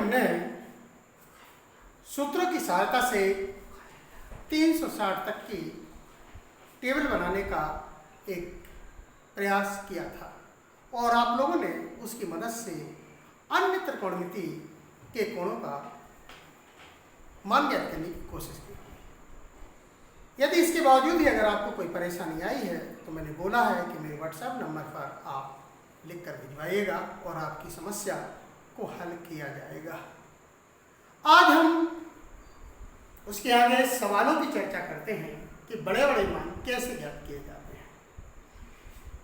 हमने सूत्रों की सहायता से 360 तक की टेबल बनाने का एक प्रयास किया था और आप लोगों ने उसकी मदद से अन्य त्रिकोणमिति के कोणों का मान ज्ञात करने की कोशिश की। यदि इसके बावजूद ही अगर आपको कोई परेशानी आई है तो मैंने बोला है कि मेरे व्हाट्सएप नंबर पर आप लिख कर भिजवाइएगा और आपकी समस्या को हल किया जाएगा। आज हम उसके आगे सवालों की चर्चा करते हैं कि बड़े बड़े मान कैसे ज्ञात किए जाते हैं।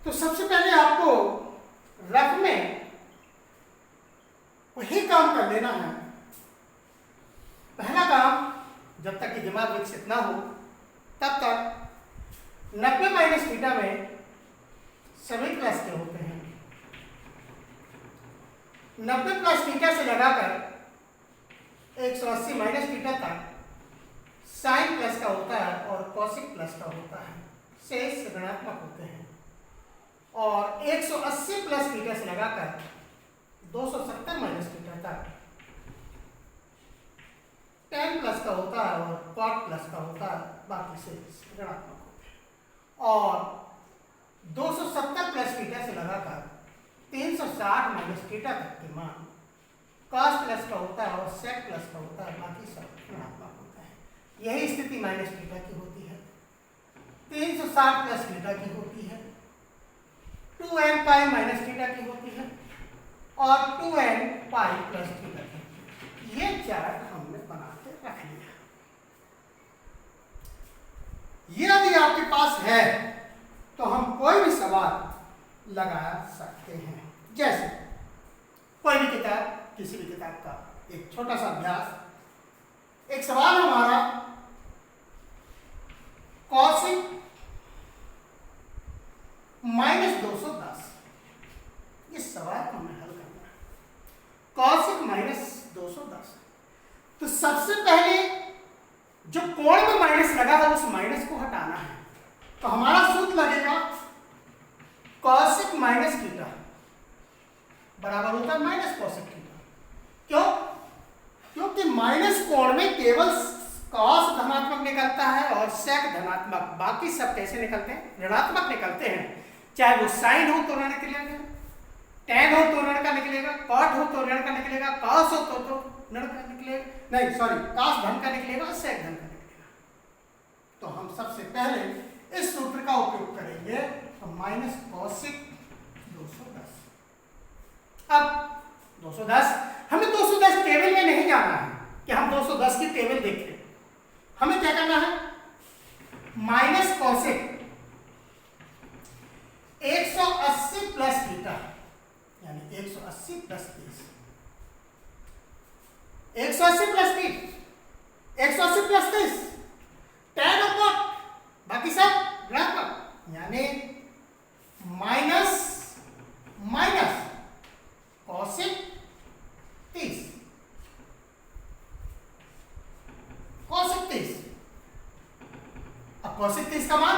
तो सबसे पहले आपको रफ में वही काम कर लेना है। पहला काम, जब तक कि दिमाग विकसित ना हो तब तक 90 माइनस थीटा में सभी प्लस के होते हैं। 90 प्लस थीटा से लगाकर 180 माइनस थीटा तक साइन प्लस का होता है और कॉसिक प्लस का होता है, शेष ऋणात्मक होते हैं। और 180 प्लस थीटा से लगाकर 270 माइनस थीटा तक tan प्लस का होता है और cot प्लस का होता है, बाकी से ऋणात्मक होते हैं। और 270 प्लस थीटा से लगाकर 360 माइनस थीटा तक के मान cos प्लस का होता है और sec प्लस का होता है, बाकी सब ऋणात्मक होता है। यही स्थिति माइनस थीटा की होती है, 360 प्लस थीटा की होती है, 2n पाई माइनस थीटा की होती है और 2n पाई प्लस थीटा की। ये चार्ट हमने बना के रख लिया। ये यदि आपके पास है तो हम कोई भी सवाल लगा सकते हैं। जैसे कोई भी किताब, किसी भी किताब का एक छोटा सा अभ्यास। एक सवाल हमारा कॉसिक माइनस 210, इस सवाल को हमें हल करना है। कॉसिक माइनस 210, तो सबसे पहले जो कोण में माइनस लगा है उस माइनस को हटाना है। तो हमारा सूत्र लगेगा कॉसिक माइनस थीटा बराबर होता है माइनस कॉसिक थीटा। क्यों? क्योंकि माइनस कोण में केवल कॉस धनात्मक निकलता है और सेक धनात्मक, बाकी सब कैसे निकलते हैं? ऋणात्मक निकलते हैं। चाहे वो साइन हो तो ऋण निकलेगा, टैन हो तो ऋण का निकलेगा, कॉट हो तो ऋण का निकलेगा, कॉस हो तो ऋण का निकलेगा, नहीं सॉरी कॉस धन का निकलेगा और सेक धन का निकलेगा। तो हम सबसे पहले इस सूत्र का उपयोग करेंगे, तो माइनस कॉसिक 210। अब 210, हमें 210 टेबल में नहीं जाना है कि हम 210 की टेबल देखें। हमें क्या करना है? माइनस कॉसिक 180 प्लस थीटा यानी 180 प्लस 30, 180 प्लस 30, 180 प्लस 30 tan और cot, बाकी सब ऋणात्मक, यानी माइनस माइनस कॉसिक 30, कॉसिक 30। अब कॉसिक 30 का मान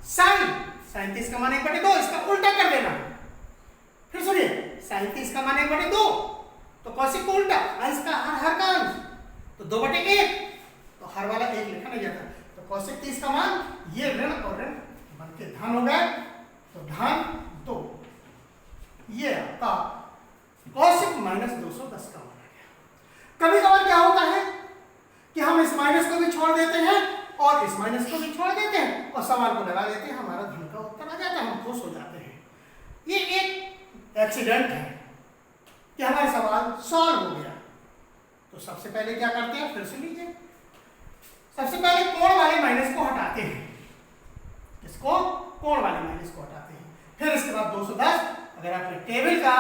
साइन 30 का मान 1/2, इसका उल्टा कर देना। फिर सुनिए, साइन 30 का मान 1/2, तो कॉसिक को उल्टा, अंश का हर का अंश, तो 2/1, तो हर वाला 1 लिखा नहीं जाता। तो कॉसिक 30 का मान, ये ऋण और ऋण बनके धन हो गए, तो धन 2। ये आपका कॉसिक माइनस 210 का मान आ गया। कभी कभार क्या होता है कि हम इस माइनस को भी छोड़ देते हैं और इस माइनस को भी छोड़ देते हैं और सवाल को लगा देते हैं, हमारा धन का उत्तर आ जाता है, हम खुश हो जाते हैं। ये एक एक्सीडेंट है कि हमारा सवाल सॉल्व हो गया। तो सबसे पहले क्या करते हैं, फिर से लीजिए। सबसे पहले कोण वाले माइनस को हटाते हैं, इसको कोण वाले माइनस को हटाते हैं। फिर इसके बाद 210, अगर आपने टेबल का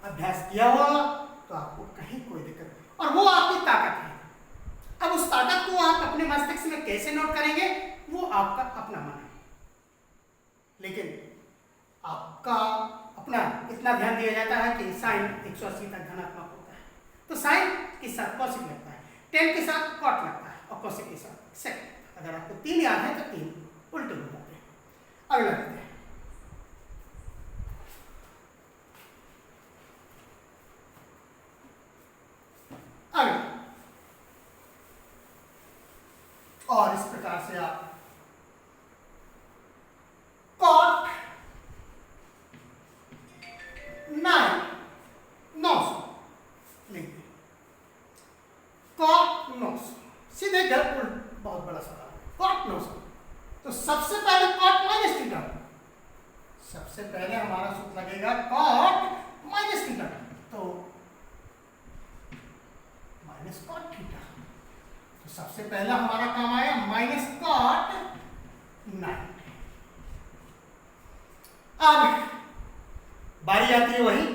अभ्यास किया होगा तो आपको कहीं कोई दिक्कत नहीं, और वो आपकी ताकत है। अब उस ताकत को आप अपने मस्तिष्क में कैसे नोट करेंगे वो आपका अपना मन है, लेकिन आपका अपना इतना ध्यान दिया जाता है कि साइन 180 तक धनात्मक होता है, तो साइन के साथ कॉसिक लगता है, टेन के साथ कॉट लगता है और कॉसिक के साथ सेक। अगर आपको 3 याद है तो 3 उल्टे हो जाते हैं। अगला करते हैं। और इस प्रकार से आप cot 900 लिखिए, cot 900 सीधे गलत, बहुत बड़ा सवाल है। cot 900, तो सबसे पहले cot माइनस थीटा, सबसे पहले हमारा सूत्र लगेगा cot माइनस थीटा, तो माइनस cot थीटा, तो सबसे पहला हमारा काम आया माइनस cot 90। अब बारी आती है वही,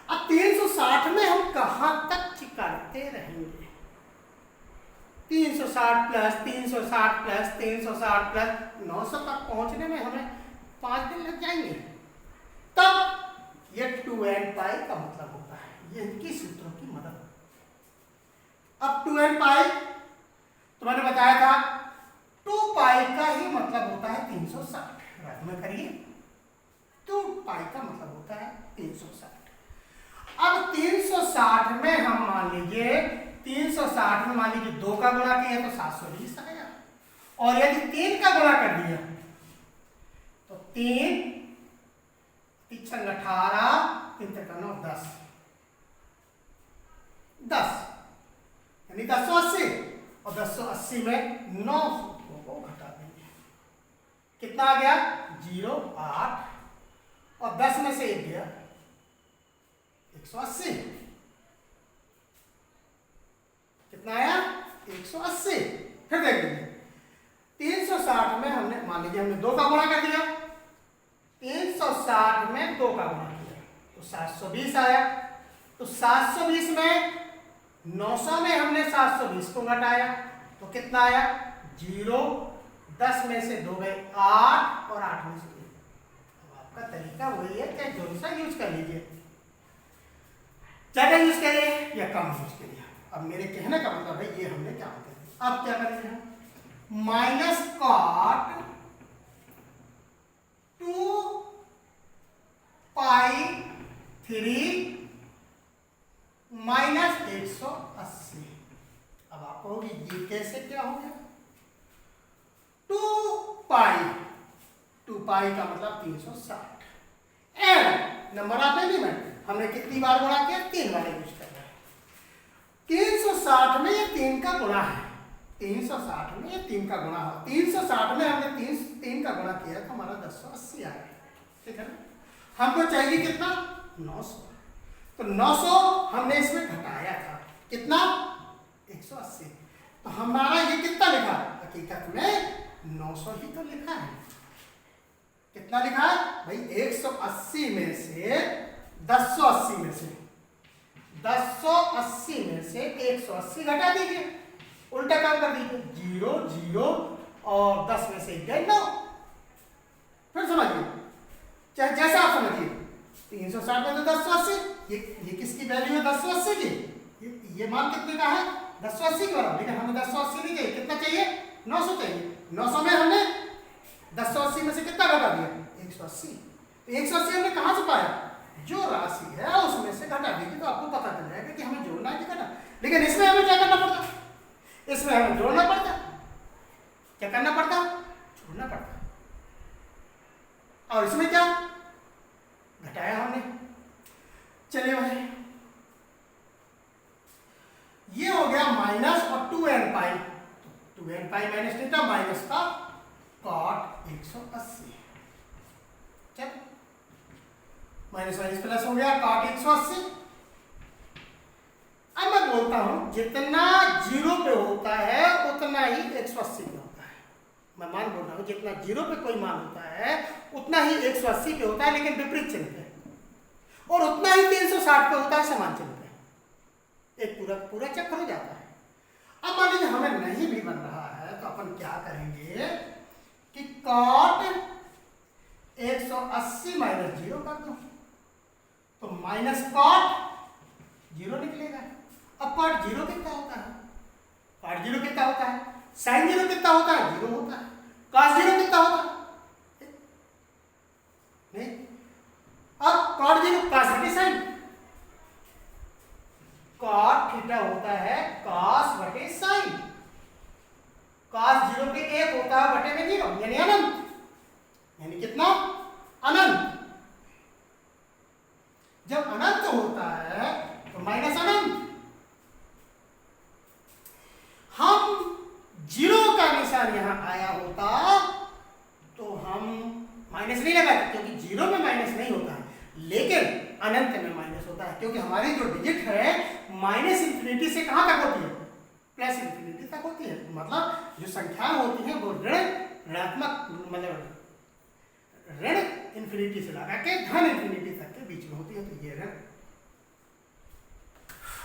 अब 360 में हम कहां तक करते रहेंगे, 360 प्लस 360 प्लस 360 प्लस 900 तक पहुंचने में हमें 5 दिन लग जाएंगे। तब ये 2n पाई का मतलब होता है, ये इनकी सूत्रों की मदद। अब 2n पाई तो मैंने बताया था 2 पाई का ही मतलब होता है 360, रात में करिए, 2 पाई का मतलब होता है 360। अब 360 में हम मान लीजिए 360 में मान लीजिए 2 का गुणा किया तो 720 आएगा, और यदि 3 का गुणा कर दिया तो 3 3 18 3 9 10 10 यानी 1080, और 1080 में 9 सूत्रों को घटा देंगे, कितना आ गया 0 8, और 10 में से 1 गया 180, कितना आया 180। फिर देख लीजिए 360 में हमने मान लीजिए हमने 2 का गुणा कर दिया, 360 में 2 का गुणा किया तो 720 आया, तो 720 में 900 में हमने 720 को घटाया तो कितना आया 0, 10 में से 2 गए 8, और 8 में से 1। अब आपका तरीका वही है, चाहे जो सा यूज कर लीजिए, ज्यादा यूज करिए या कम यूज करिए। अब मेरे कहने का मतलब है ये हमने क्या कर दिया। अब क्या करेंगे हम, माइनस cot 2 पाई 3 माइनस 180। अब आप कहोगे ये कैसे क्या हो गया, 2 पाई का मतलब 360, एंड नंबर ऑफ एलिमेंट हमने कितनी बार गुणा किया, 3 बार यूज कर रहे हैं। 360 में ये 3 का गुणा है, 360 में ये 3 का गुणा है, 360 में हमने 3 का गुणा किया तो हमारा 1080 आ गया, ठीक है ना। हमको चाहिए कितना 900, तो 900 हमने इसमें घटाया था, कितना 180, तो हमारा ये कितना लिखा, हकीकत में 900 ही तो लिखा है। कितना लिखा है भाई, 180 में से 1080 में से 1080 में से 180 घटा दीजिए, उल्टा काम कर दीजिए, 0 0 और 10 में से 1 9। फिर समझिए, चाहे जैसा आप समझिए, 360 में तो 1080, ये किसकी वैल्यू है 1080 की, ये मान कितने का है 1080 के बराबर, लेकिन हमें 1080 नहीं चाहिए, कितना चाहिए 900 चाहिए। 900 में हमने 1080 में से कितना घटा दिया 180, तो 180 हमने कहां से पाया, जो राशि है उसमें से घटा दीजिए तो आपको पता चल जाएगा कि हमें जोड़ना है कि घटाना। लेकिन इसमें हमें क्या करना पड़ता, इसमें हमें जोड़ना पड़ता, क्या करना पड़ता, जोड़ना पड़ता, और इसमें क्या घटाया हमने। चलिए भाई, ये हो गया माइनस और 2n पाई, तो 2n pi minus theta minus का cot 180, चल माइनस माइनस प्लस हो गया cot 180। अब मैं बोलता हूं जितना 0 पे होता है उतना ही 180 पे होता है। मैं मान बोल रहा हूं जितना 0 पे कोई मान होता है उतना ही 180 पे होता है, लेकिन विपरीत चिन्ह पे, और उतना ही 360 पे होता है समान चिन्ह पे। एक पूरा चक्कर हो जाता है। अब मान लीजिए हमें नहीं भी बन रहा है तो अपन क्या करेंगे कि cot 180 माइनस 0 कर दो, तो माइनस cot 0 निकलेगा। अब cot 0 कितना होता है, cot 0 कितना होता है, sin 0 कितना होता है 0 होता है, cos 0 कितना होता है नहीं। अब cot 0 cos बटे sin, cot थीटा होता है cos बटे sin, cos 0 पे 1 होता है बटे में 0 यानी अनंत, यानी कितना अनंत। जब अनंत होता है तो माइनस अनंत। हम 0 का निशान यहां आया होता तो हम माइनस नहीं लगाते, क्योंकि 0 में माइनस नहीं होता है, लेकिन अनंत में माइनस होता है, क्योंकि हमारी जो डिजिट है माइनस इंफिनिटी से कहां तक होती है, प्लस इंफिनिटी तक होती है। मतलब जो संख्या होती है वो ऋणात्मक मतलब ऋण इंफिनिटी से लगा के धन इंफिनिटी तक के बीच में होती है। तो ये ऋण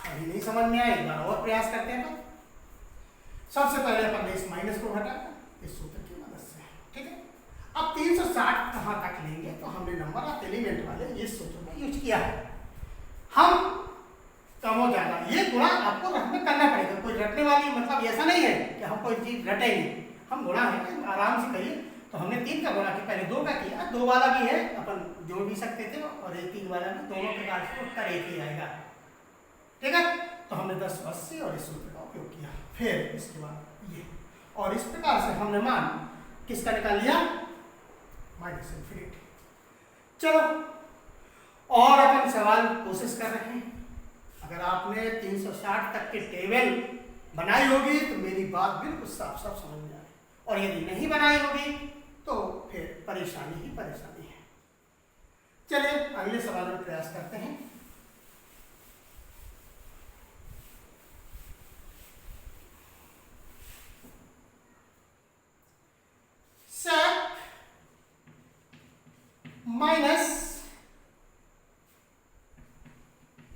अभी नहीं समझ में आया, एक बार और प्रयास करते हैं। तो सबसे पहले अपन इस माइनस को घटाएंगे इस सूत्र की मदद से, ठीक है। अब 360 कहां तक लेंगे, तो हमने नंबर ऑफ एलिमेंट वाले ये सूत्र में यूज किया है। हम कम हो ज्यादा ये गुणा आपको रखने करना पड़ेगा, कोई रटने वाली मतलब ऐसा नहीं है कि हम कोई चीज रटेंगे, हम गुणा है आराम से करिए। तो हमने 3 का गुणा किया, पहले 2 का किया, 2 वाला भी है अपन जोड़ भी सकते थे, और ये 3 वाला भी, दोनों प्रकार से उत्तर एक ही आएगा, ठीक है। तो हमने 1080 और इस सूत्र का उपयोग किया। फिर इसके बाद ये, और इस प्रकार से हमने मान किसका निकाल लिया, माइनस इंफिनिटी। चलो और अपन सवाल कोशिश कर रहे हैं। अगर आपने 360 तक के टेबल बनाई होगी तो मेरी बात बिल्कुल साफ साफ समझ में आए, और यदि नहीं बनाई होगी तो फिर परेशानी ही परेशानी है। चलिए अगले सवाल में प्रयास करते हैं। sec minus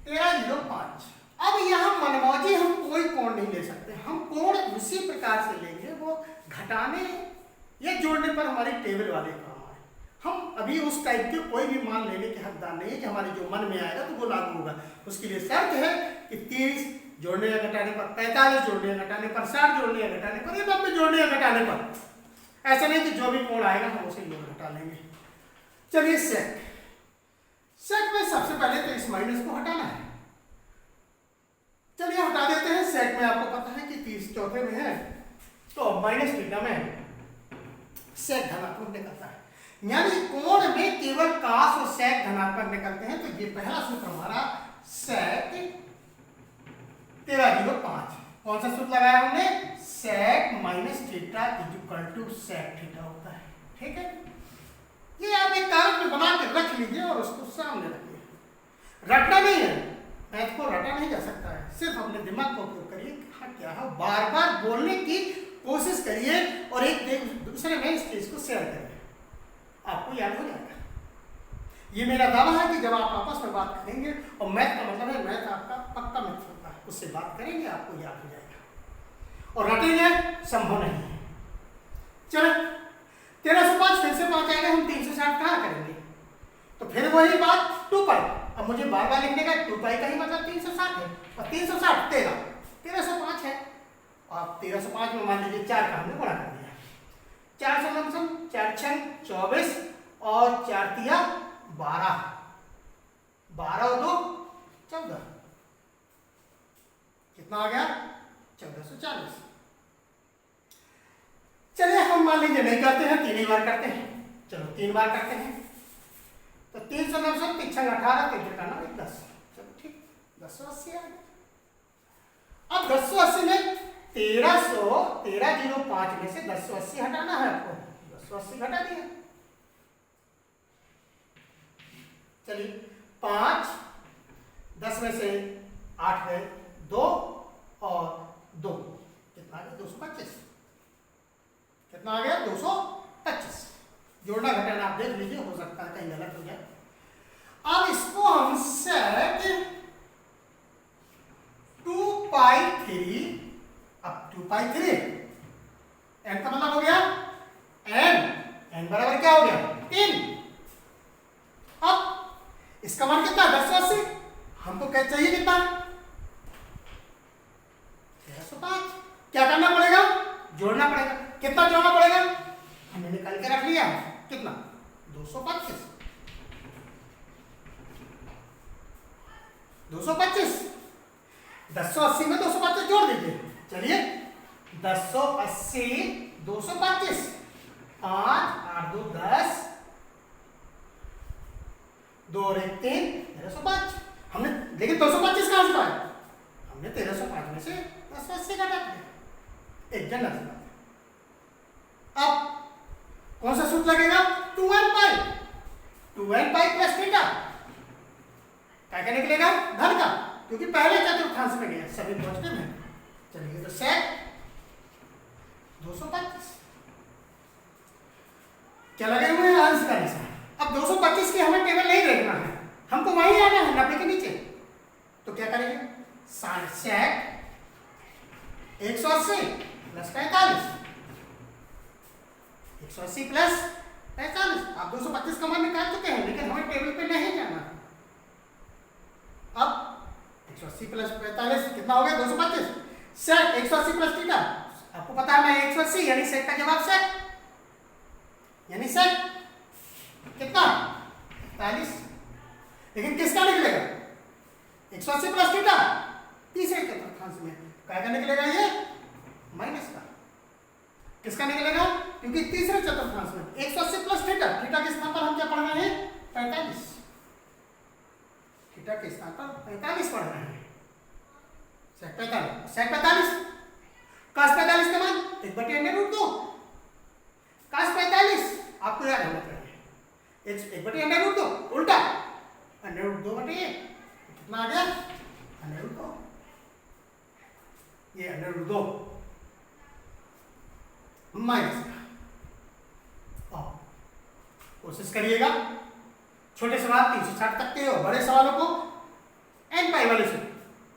1305। अब यहां मनमौजी हम कोई कोण नहीं ले सकते, हम कोण उसी प्रकार से लेंगे वो घटाने या जोड़ने पर हमारी टेबल वाले काम आए। हम अभी उस टाइप के कोई भी मान लेने के हकदार नहीं है कि हमारे जो मन में आएगा तो वो लागू होगा। उसके लिए शर्त है कि 30 जोड़ने या घटाने पर, 45 जोड़ने या घटाने पर, 60 जोड़ने या घटाने पर, या 90 जोड़ने या घटाने पर। ऐसा नहीं कि जो भी कोण आएगा हम उसे जोड़ घटा लेंगे। चलिए सेक में सबसे पहले तो इस माइनस को हटाना है। चलिए हटा देते हैं। सेक में आपको पता है कि 30 चौथे में है, तो माइनस थीटा में सेक धनात्मक निकलता है, यानी कोण में केवल काश और सेक धनात्मक निकलते हैं। तो ये पहला सूत्र हमारा सेक 1305। कौन सा सूत्र लगाया हमने, sec minus theta equal to sec theta होता है, ठीक है। ये आप एक कागज में बना के रख लीजिए और उसको सामने रखिए। रटना नहीं है, मैथ को रटा नहीं जा सकता है, सिर्फ अपने दिमाग का उपयोग करिए। हाँ क्या है, बार बार बोलने की कोशिश करिए और एक दूसरे में इस चीज को शेयर करिए, आपको याद हो जाएगा। ये मेरा दावा है कि जब आप आपस में बात करेंगे, और मैथ का मतलब है मैथ आपका पक्का मैथ होता है, उससे बात करेंगे आपको याद हो जाएगा, और रटेंगे संभव नहीं है। चलो 1305 फिर से पहुंचाएंगे हम, 360 कहाँ करेंगे, तो फिर वही बात 2 पाई। अब मुझे बार बार लिखने का 2 पाई का ही मतलब 360 है, और 360 1305 है, और 1305 में मान लीजिए 4 का हमने गुणा कर दिया। 4 से लमसम 4 6 24 और 4 तिया 12, 12 और 2 14, कितना आ गया 1440। चलिए हम मान लीजिए नहीं करते हैं, 3 ही बार करते हैं। चलो 3 बार करते हैं, तो 3 से 9 से 3 18 3 9 10, चलो ठीक 1080 आ गया। अब 1080 में 1305 में से 1080 हटाना है आपको, 1080 घटा दिया। चलिए 5 10 में से 8 गए, 2 और 2 कितना आ गया 225। कितना आ गया 225। जोड़ना घटाना आप देख लीजिए, हो सकता है कहीं गलत हो जाए। अब इसको हम सेक 2π3, अब 2π3 n का मतलब हो गया n बराबर क्या हो गया 3। अब इसका मान कितना 1080, हमको क्या चाहिए कितना 1305। क्या करना पड़ेगा, जोड़ना पड़ेगा। कितना जोड़ना पड़ेगा, हमने निकाल के रख लिया, कितना 225। 225 1080 में 225 जोड़ दीजिए। चलिए 1080 225, 5 8 2 10, 2 और 1 3, 1305। हमने लेकिन 225 कहां से पाया? हमने 1305 में से 1080 घटा दिया। एक जनरल सी बात है। अब कौन सा सूत्र लगेगा? 2n पाई, 2n पाई प्लस थीटा। क्या क्या निकलेगा? धन का, क्योंकि पहले चतुर्थांश में गया, सभी पॉजिटिव है। चलिए तो सेक 225 क्या लगे हुए हैं? अंश का निशान। अब 225 की हमें टेबल नहीं देखना है, हमको वहीं आना है 90 के नीचे। तो क्या करेंगे? सेक 180 प्लस 45, 180 प्लस 45। आप 225 का मान निकाल चुके हैं, लेकिन हमें टेबल पे नहीं जाना। अब 180 प्लस 45 कितना हो गया? 225। सेक 180 प्लस थीटा, आपको पता है मैं 180 यानी सेक का जवाब सेक, यानी सेक कितना? 45। लेकिन किसका निकलेगा? 180 प्लस थीटा तीसरे चतुर्थांश में क्या निकलेगा? ये माइनस का। किसका निकलेगा? क्योंकि तीसरे चतुर्थांश में 180 प्लस थीटा, थीटा के स्थान पर हम क्या पढ़ रहे हैं? 45। थीटा के स्थान पर 45 पढ़ रहे हैं। सेक 45, सेक 45 cos 45 का मान 1/√2। cos 45 आपको याद होना चाहिए, 1/√2 उल्टा √2/1 कितना आ गया? √2। ये √2 माइनस का। कोशिश करिएगा, छोटे सवाल 360 तक के और बड़े सवालों को n पाई वाले से।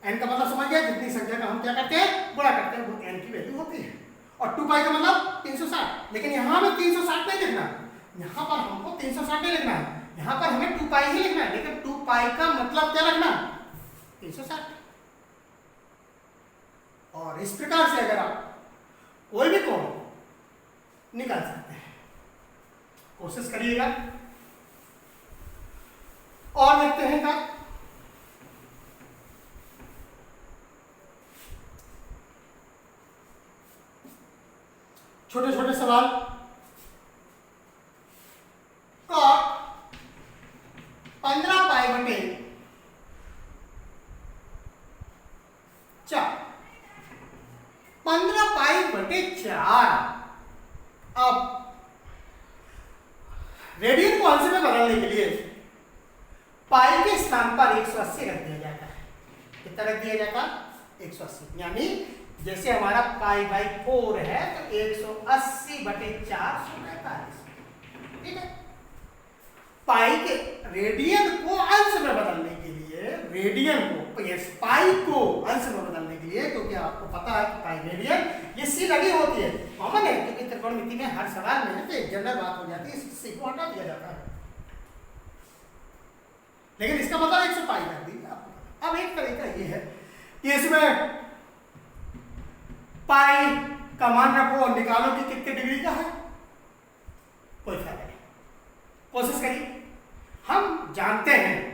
n का मतलब समझ गया, जितनी संख्या का हम क्या करते हैं? गुणा करते हैं, वो n की वैल्यू होती है। और 2 पाई का मतलब 360, लेकिन यहाँ में 360 नहीं लिखना, यहाँ पर हमको 360 नहीं लिखना है, यहाँ पर हमें 2 पाई ही लिखना है। लेकिन 2 पाई का मतलब क्या रखना? 360। और इस प्रकार से अगर आप कोई भी कोण निकाल सकते हैं, कोशिश करिएगा। और देखते हैं क्या छोटे छोटे सवाल। कॉट 15 पाई बटे 4, 15 पाई बटे 4। अब रेडियन को अंश में बदलने के लिए पाई के स्थान पर 180 रख दिया जाता है। कितना रख दिया जाता? 180। यानी जैसे हमारा पाई बाई 4 है तो 180 बटे 445। ठीक है। पाई के रेडियन को अंश में बदलने के लिए, रेडियन को पाई को अंश में बदलने के लिए, क्योंकि आपको पता है कि पाई रेडियन ये सी लगी होती है, कॉमन है, क्योंकि त्रिकोणमिति में हर सवाल में तो एक जनरल बात हो जाती है, सी को हटा दिया जाता है। लेकिन इसका मतलब 100 पाई कर दी आपको। अब एक तरीका ये है कि इसमें पाई का मान रखो और निकालो कि कितने डिग्री का है, कोई फायदा नहीं। कोशिश करिए, हम जानते हैं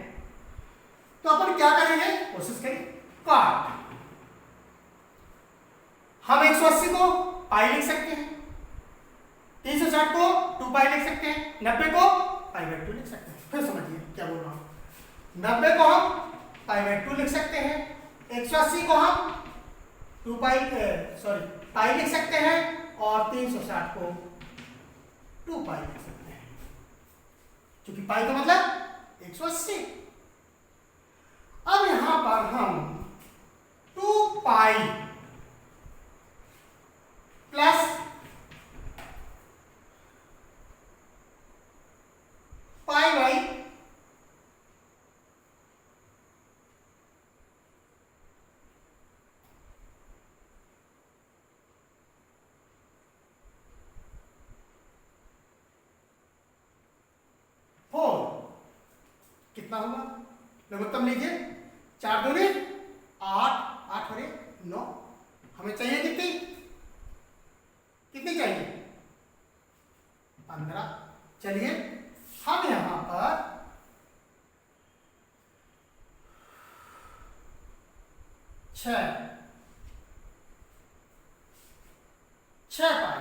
तो अपन क्या करेंगे? कोशिश करिए, काट हम 180 को पाई लिख सकते हैं, 360 को 2 पाई लिख सकते हैं, 90 को पाई बाई 2 लिख सकते हैं। फिर समझिए क्या बोल रहा हूं। 90 को हम पाई बाई 2 लिख सकते हैं, 180 को हम 2 पाई पाई लिख सकते हैं, और 360 को 2 पाई लिख सकते हैं, क्योंकि पाई का मतलब 180। अब यहां पर हम 2 पाई प्लस पाई बाई 4 कितना होगा? लघुत्तम लीजिए, 4 दूनी 8, 8 और 9। हमें चाहिए कितनी? कितनी चाहिए? 15। चलिए हम यहां पर 6 6 पाई,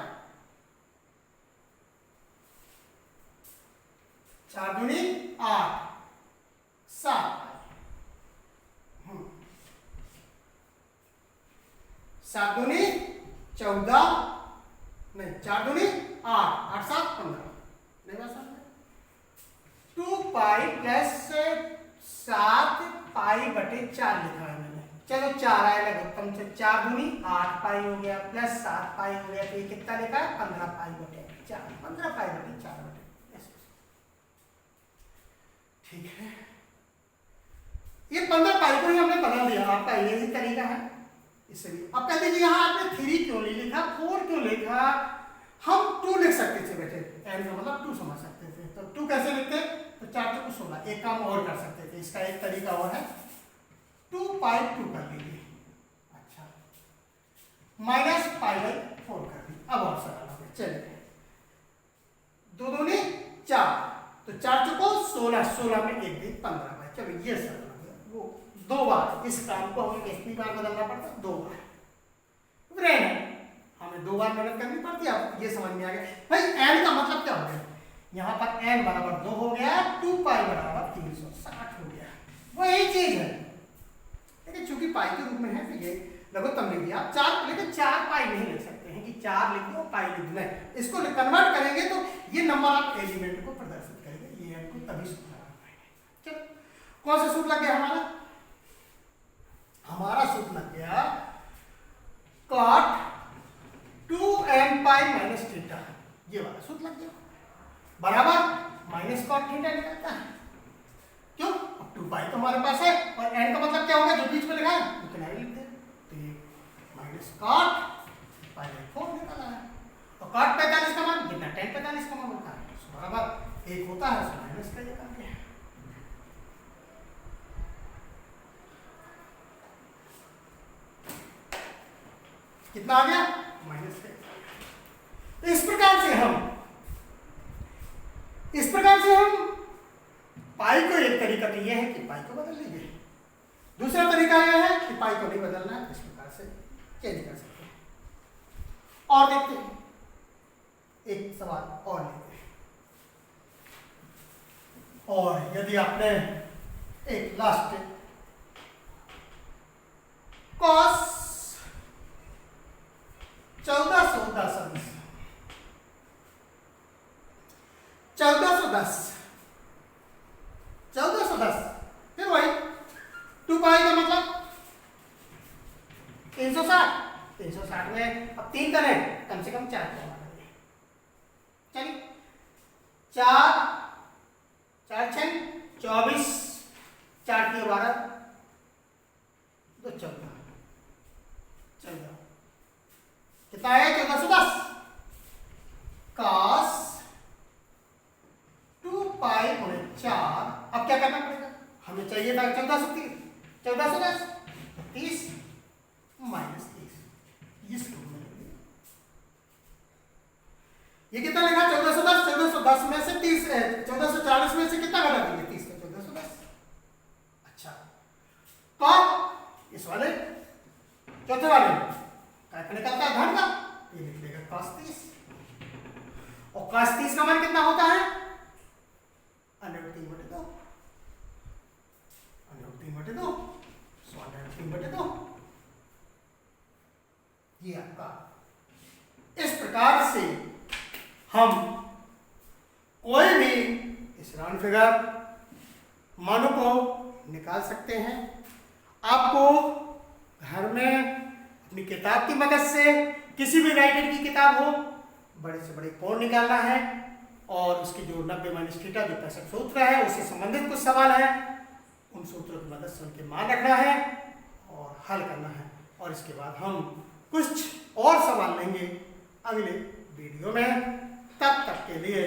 4 दूनी 8, 7 पाई, 7 दूनी 14, नहीं 4 दूनी 8, 8 7 15, नहीं बात समझ। 2 पाई प्लस 7 पाई बटे 4 लिखा है मैंने। चलो 4 आए लघुत्तम से, 4 दूनी 8 पाई हो गया प्लस 7 पाई हो गया, तो ये कितना लिखा है 15 पाई बटे 4, 15 पाई बटे 4 बटे, ठीक है। ये 15 पाई को ही हमने बना दिया, आपका यही तरीका है। इसलिए अब कहते हैं यहाँ आपने 3 क्यों नहीं लिखा, 4 क्यों लिखा, हम 2 लिख सकते थे बेटे, एन का मतलब 2 समझ सकते थे। तो 2 कैसे लिखते, तो 4 चौको 16, एक काम और कर सकते थे, इसका एक तरीका और है, 2 पाई 2 कर लीजिए, अच्छा माइनस पाई बाई 4 कर दी। अब और सरल हो गया, चलिए 2 दूनी 4, तो 4 चौको 16, 16 में 1 दिन 15 बाई, चलो ये सरल हो गया। वो 2 बार इस काम को हमें कितनी बार बदलना पड़ता है, 2 बार, हमें 2 बार मेहनत करनी पड़ती है। अब ये समझ में आ गया भाई n का मतलब क्या हो गया, यहाँ पर n बराबर 2 हो गया, 2 पाई बराबर 360 हो गया, वही चीज है। लेकिन चूंकि पाई के रूप में है तो ये लघुत्तम लिख दिया। 4 लेकिन 4 पाई नहीं लिख सकते हैं कि 4 लिख दो पाई लिख दो, इसको कन्वर्ट करेंगे तो ये नंबर ऑफ एलिमेंट को प्रदर्शित करेंगे, ये n को तभी सूत्र लगा पाएंगे। चलो कौन सा सूत्र लग गया हमारा, हमारा सूत्र लग गया cot 2n pi minus theta, ये वाला सूत्र लग गया, बराबर माइनस कॉट थीटा निकलता है। क्यों, अब 2 पाई तो हमारे पास है और n का मतलब क्या होगा, जो बीच में लिखा है वो किनारे लिख दे, तो ये माइनस कॉट पाई बाई 4 निकला है। और कॉट 45 का मान कितना, tan 45 का मान होता है, बराबर 1 होता है, तो माइनस का ये आ गया। कितना आ गया, माइनस का। इस प्रकार से हम पाई को, एक तरीका तो यह है कि पाई को बदल लीजिए, दूसरा तरीका यह है कि पाई को नहीं बदलना है, इस प्रकार से चेंज कर सकते हैं। और देखते हैं, एक सवाल और लेते हैं, और यदि आपने एक लास्ट cos 1410, फिर वही 2 पाई का मतलब 360 में अब 3 करें, कम से कम 4 चलिए 4 4 6 24, 4 की 12, 2 14, कितना है 1410, cos 2 पाई गुणे 4। अब क्या करना पड़ेगा, हमें चाहिए था 1410 30 माइनस 30, इस रूप में ये कितना लिखा 1410 में से 30, 1440 में से कितना घटा देंगे 30 का 1410। अच्छा तो इस वाले चौथे वाले क्या निकलता है धन का, ये लिख देगा cos 30, और cos 30 का मान कितना होता है, √3/2, √3/2, 100/3/2, ये आपका। इस प्रकार से हम कोई भी इस राउंड फिगर मानों को निकाल सकते हैं। आपको घर में अपनी किताब की मदद से, किसी भी राइटर की किताब हो, बड़े से बड़े कोण निकालना है, और उसकी जो 90 माइनस थीटा जो 65 सूत्र है, उससे संबंधित कुछ सवाल है, उन सूत्रों की मदद से उनके मान रखना है और हल करना है। और इसके बाद हम कुछ और सवाल लेंगे अगले वीडियो में। तब तक के लिए